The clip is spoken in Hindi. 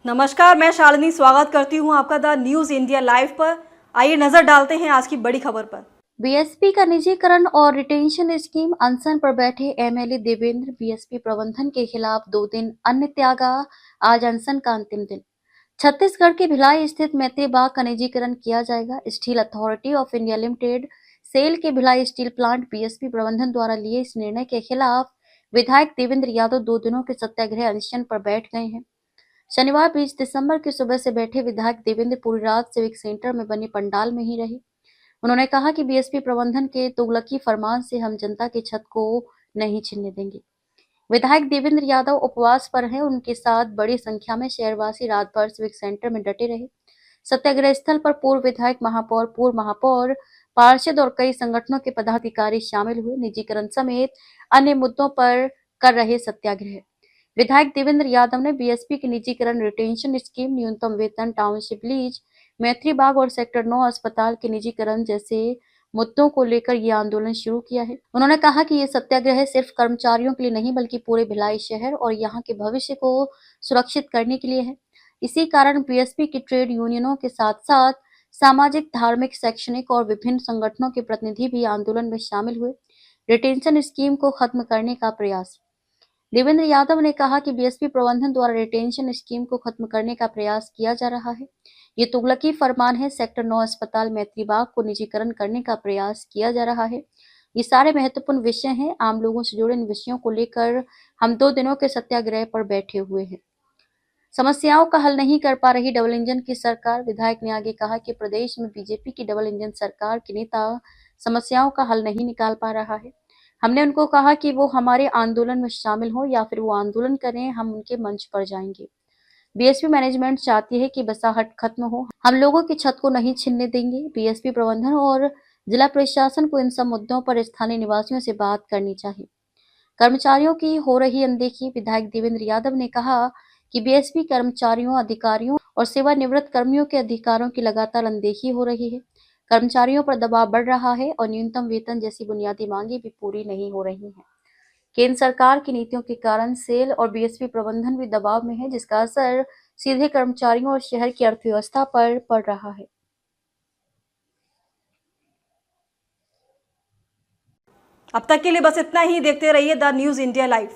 नमस्कार, मैं शालिनी स्वागत करती हूं आपका द न्यूज इंडिया लाइव पर। आइए नजर डालते हैं आज की बड़ी खबर पर। बीएसपी का निजीकरण और रिटेंशन स्कीम अनशन पर बैठे एमएलए देवेंद्र बीएसपी प्रबंधन के खिलाफ 2 दिन अन्य त्यागा। आज अनशन का अंतिम दिन। छत्तीसगढ़ के भिलाई स्थित मैत्री बाग का निजीकरण किया जाएगा। Steel Authority of India Limited SAIL के भिलाई स्टील प्लांट बीएसपी प्रबंधन द्वारा लिए इस निर्णय के खिलाफ विधायक देवेंद्र यादव 2 दिनों के सत्याग्रह अनशन पर बैठ गए हैं। शनिवार 20 दिसंबर की सुबह से बैठे विधायक देवेंद्र पूरी रात सिविक सेंटर में बने पंडाल में ही रहे। उन्होंने कहा कि बीएसपी प्रबंधन के तुगलकी फरमान से हम जनता की छत को नहीं छीनने देंगे। विधायक देवेंद्र यादव उपवास पर हैं। उनके साथ बड़ी संख्या में शहरवासी रात भर सिविक सेंटर में डटे रहे। सत्याग्रह स्थल पर पूर्व विधायक, महापौर, पूर्व महापौर, पार्षद और कई संगठनों के पदाधिकारी शामिल हुए। निजीकरण समेत अन्य मुद्दों पर कर रहे सत्याग्रह। विधायक देवेंद्र यादव ने बीएसपी के निजीकरण, रिटेंशन स्कीम, न्यूनतम वेतन, टाउनशिप लीज, मैत्री बाग और सेक्टर 9 अस्पताल के निजीकरण जैसे मुद्दों को लेकर ये आंदोलन शुरू किया है। उन्होंने कहा कि ये सत्याग्रह सिर्फ कर्मचारियों के लिए नहीं बल्कि पूरे भिलाई शहर और यहाँ के भविष्य को सुरक्षित करने के लिए है। इसी कारण बीएसपी की ट्रेड यूनियनों के साथ साथ सामाजिक, धार्मिक, शैक्षणिक और विभिन्न संगठनों के प्रतिनिधि भी आंदोलन में शामिल हुए। रिटेंशन स्कीम को खत्म करने का प्रयास। देवेंद्र यादव ने कहा कि बीएसपी प्रबंधन द्वारा रिटेंशन स्कीम को खत्म करने का प्रयास किया जा रहा है। ये तुगलकी फरमान है। सेक्टर 9 अस्पताल, मैत्री बाग को निजीकरण करने का प्रयास किया जा रहा है। ये सारे महत्वपूर्ण विषय हैं। आम लोगों से जुड़े इन विषयों को लेकर हम 2 दिनों के सत्याग्रह पर बैठे हुए हैं। समस्याओं का हल नहीं कर पा रही डबल इंजन की सरकार। विधायक ने आगे कहा कि प्रदेश में बीजेपी की डबल इंजन सरकार के नेता समस्याओं का हल नहीं निकाल पा रहा है। हमने उनको कहा कि वो हमारे आंदोलन में शामिल हो या फिर वो आंदोलन करें, हम उनके मंच पर जाएंगे। बीएसपी मैनेजमेंट चाहती है कि बसाहट खत्म हो। हम लोगों की छत को नहीं छीनने देंगे। बीएसपी प्रबंधन और जिला प्रशासन को इन सब मुद्दों पर स्थानीय निवासियों से बात करनी चाहिए। कर्मचारियों की हो रही अनदेखी। विधायक देवेंद्र यादव ने कहा कि बीएसपी कर्मचारियों, अधिकारियों और सेवानिवृत्त कर्मियों के अधिकारों की लगातार अनदेखी हो रही है। कर्मचारियों पर दबाव बढ़ रहा है और न्यूनतम वेतन जैसी बुनियादी मांगे भी पूरी नहीं हो रही हैं। केंद्र सरकार की नीतियों के कारण सेल और बीएसपी प्रबंधन भी दबाव में है, जिसका असर सीधे कर्मचारियों और शहर की अर्थव्यवस्था पर पड़ रहा है। अब तक के लिए बस इतना ही। देखते रहिए द न्यूज इंडिया लाइव।